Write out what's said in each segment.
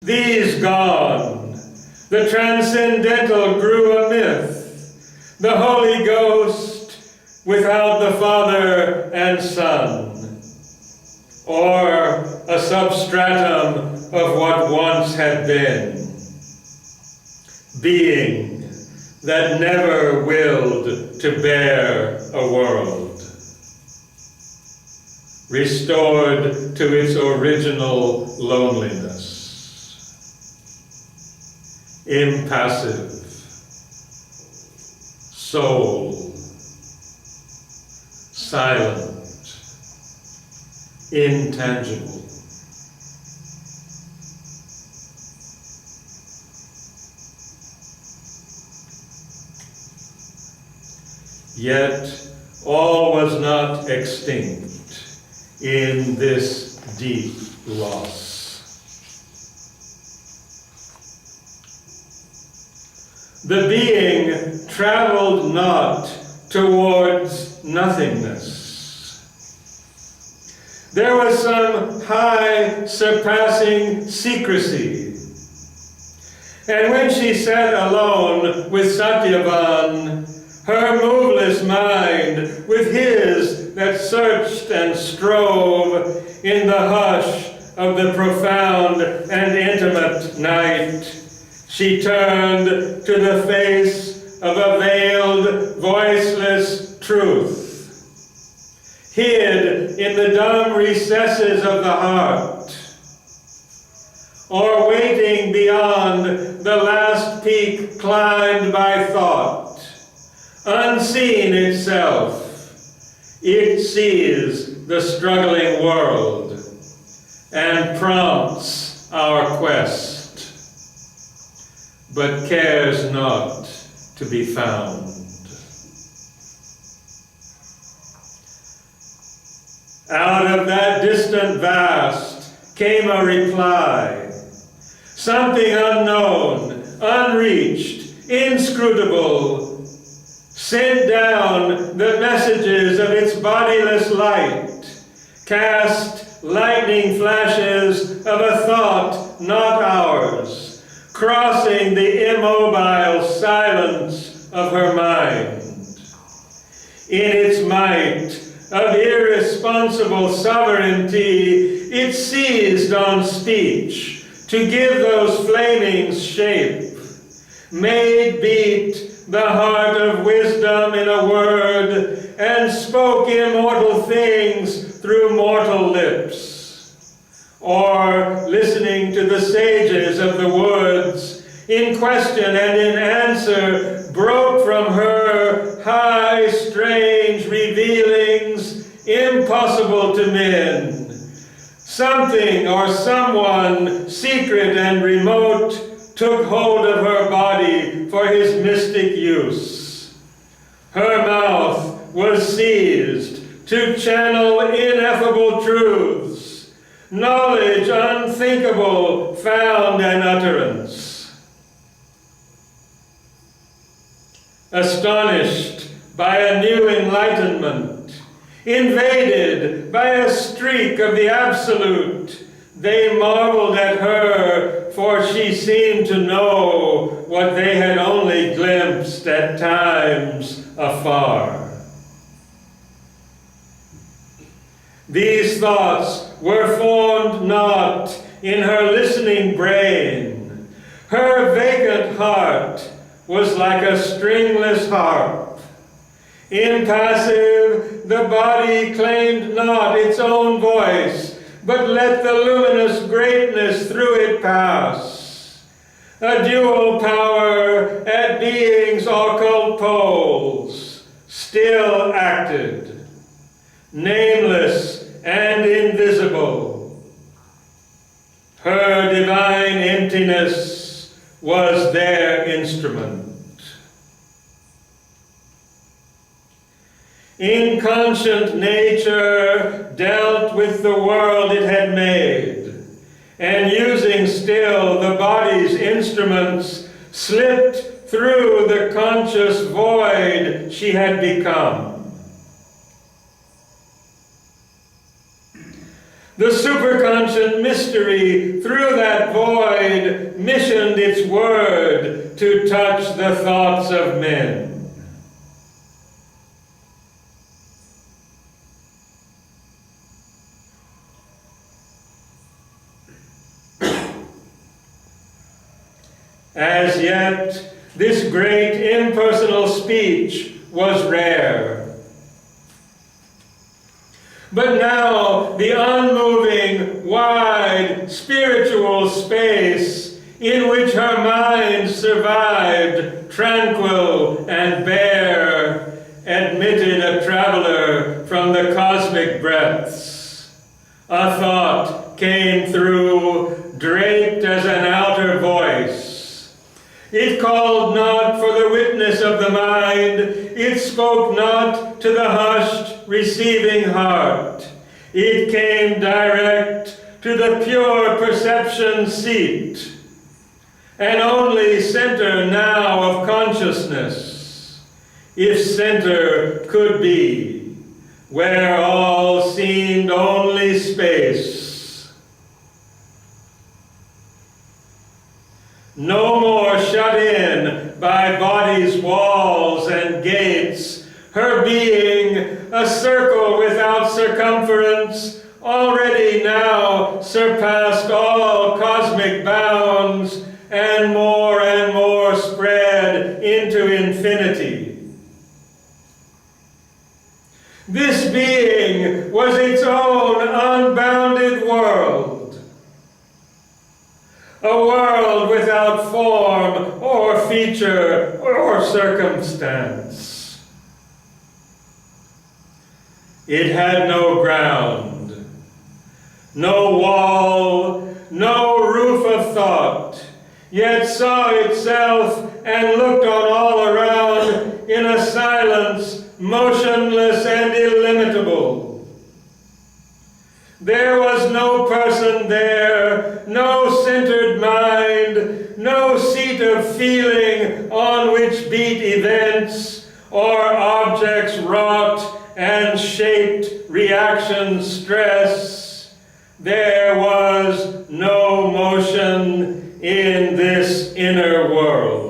These gone, the transcendental grew a myth, the Holy Ghost without the Father and Son, or a substratum of what once had been, being that never willed to bear a world, restored to its original loneliness, impassive, soul, silent, intangible. Yet all was not extinct in this deep loss. The being traveled not towards nothingness. There was some high, surpassing secrecy. And when she sat alone with Satyavan, her moveless mind, with his that searched and strove in the hush of the profound and intimate night, she turned to the face of a veiled, voiceless truth, hid in the dumb recesses of the heart, or waiting beyond the last peak climbed by thought. Unseen itself, it sees the struggling world and prompts our quest, but cares not to be found. Out of that distant vast came a reply, something unknown, unreached, inscrutable, sent down the messages of its bodiless light, cast lightning flashes of a thought not ours, crossing the immobile silence of her mind. In its might of irresponsible sovereignty, it seized on speech to give those flamings shape, made beat the heart of wisdom in a word, and spoke immortal things through mortal lips. Or, listening to the sages of the woods, in question and in answer, broke from her high, strange revealings impossible to men. Something or someone secret and remote took hold of her body for his mystic use. Her mouth was seized to channel ineffable truths, knowledge unthinkable found an utterance. Astonished by a new enlightenment, invaded by a streak of the absolute, they marveled at her, for she seemed to know what they had only glimpsed at times afar. These thoughts were formed not in her listening brain. Her vacant heart was like a stringless harp. Impassive, the body claimed not its own voice, but let the luminous greatness through it pass. A dual power at being's occult poles still acted, nameless and invisible. Her divine emptiness was their instrument. Inconscient nature dealt with the world it had made, and using still the body's instruments, slipped through the conscious void she had become. The superconscious mystery through that void missioned its word to touch the thoughts of men. As yet, this great impersonal speech was rare. But now the unmoving, wide, spiritual space in which her mind survived, tranquil and bare, admitted a traveler from the cosmic breadths. A thought came through, draped as an outer voice. It called not for the witness of the mind, it spoke not to the hushed, receiving heart. It came direct to the pure perception seat, an only center now of consciousness, if center could be, where all seemed only space. No more shut in by body's walls and gates, her being, a circle without circumference, already now surpassed all cosmic bounds, and more spread into infinity. This being was its own unbounded world. A world without form or feature or circumstance. It had no ground, no wall, no roof of thought, yet saw itself and looked on all around in a silence motionless and illimitable. There was no person there, no centered mind, no seat of feeling on which beat events or objects wrought and shaped reaction stress. There was no motion in this inner world.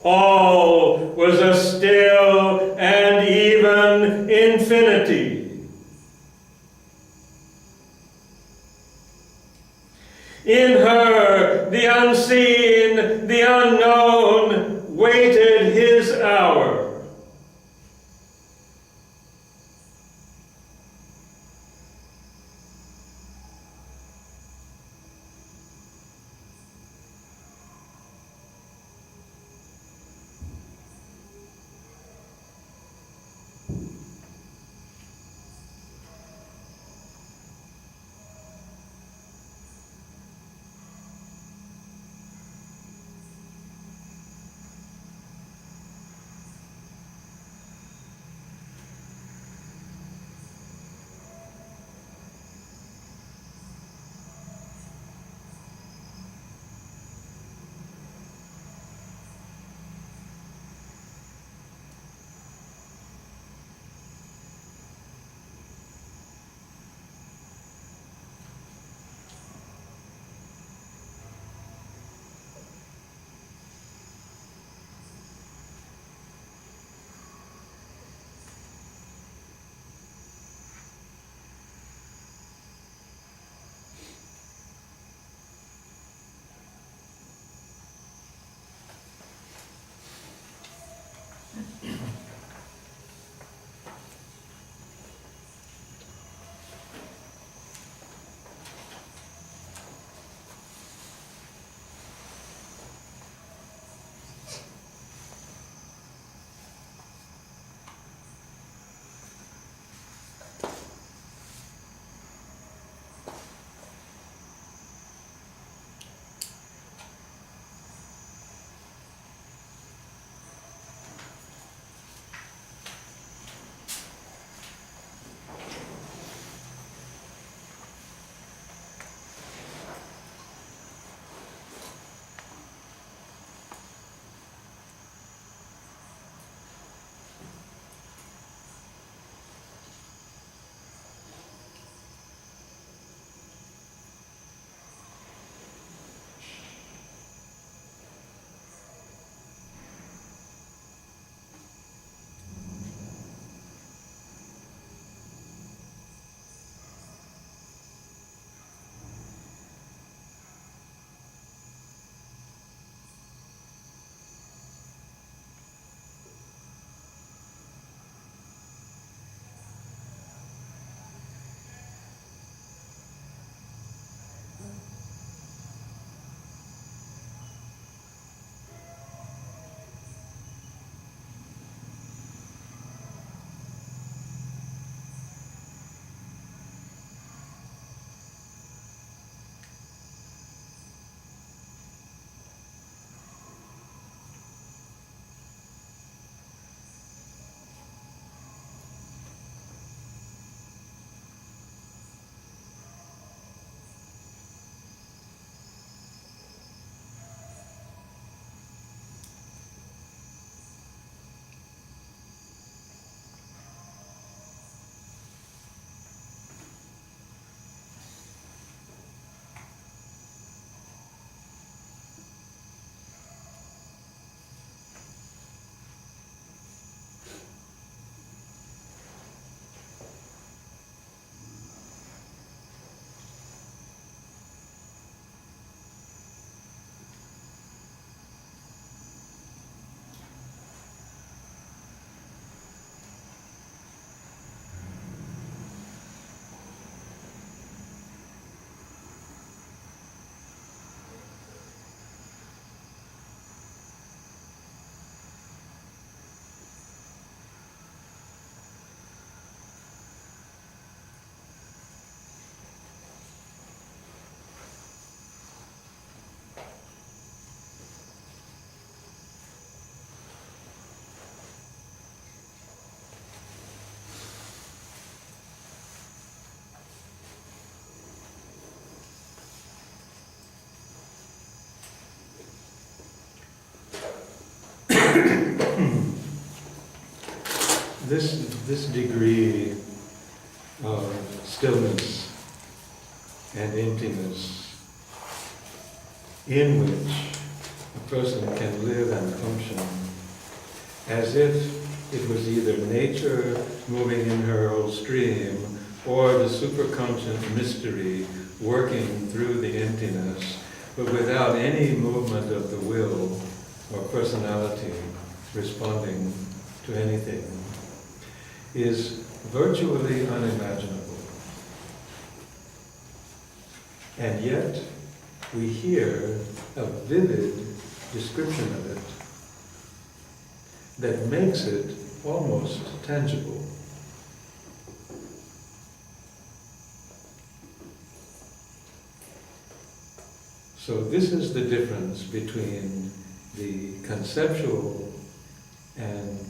All was a still and even infinity. In her, the unseen, the unknown, waited his hour. This degree of stillness and emptiness in which a person can live and function as if it was either nature moving in her old stream or the superconscious mystery working through the emptiness, but without any movement of the will or personality responding to anything, is virtually unimaginable. And yet, we hear a vivid description of it that makes it almost tangible. So this is the difference between the conceptual and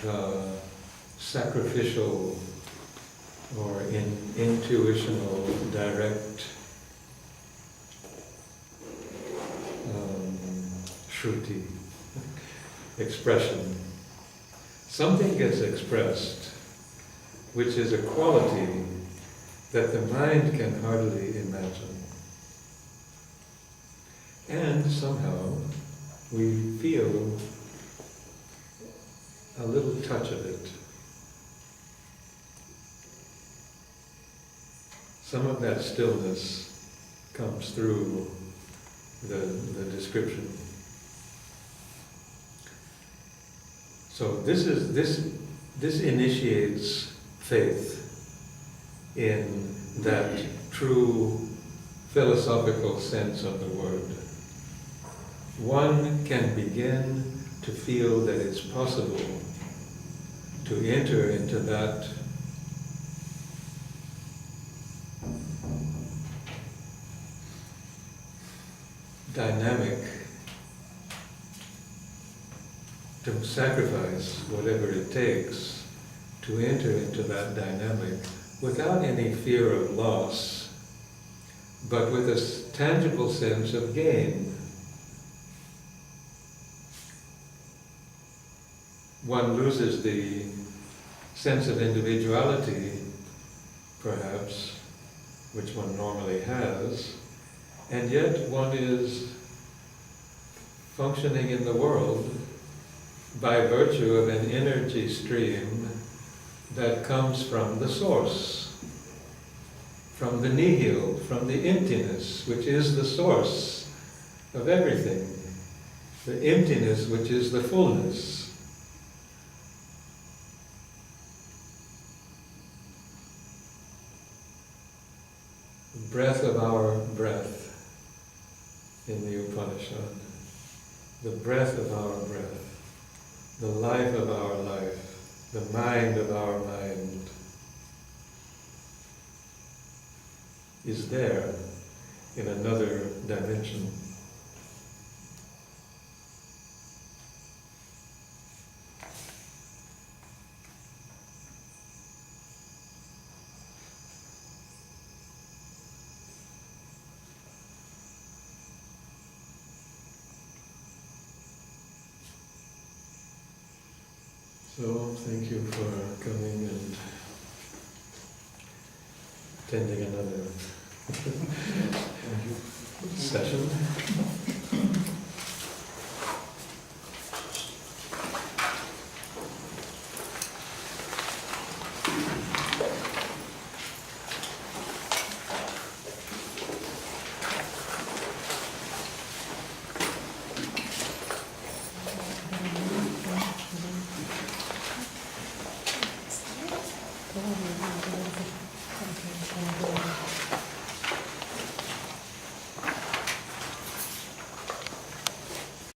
the sacrificial or intuitional direct shruti expression. Something gets expressed which is a quality that the mind can hardly imagine. And somehow we feel a little touch of it. Some of that stillness comes through the description. So this initiates faith in that true philosophical sense of the word. One can begin to feel that it's possible to enter into that dynamic, to sacrifice whatever it takes to enter into that dynamic without any fear of loss, but with a tangible sense of gain. One loses the sense of individuality, perhaps, which one normally has, and yet one is functioning in the world by virtue of an energy stream that comes from the source, from the nihil, from the emptiness, which is the source of everything, the emptiness which is the fullness. The breath of our breath in the Upanishad, the breath of our breath, the life of our life, the mind of our mind is there in another dimension. So, thank you for coming and attending another session.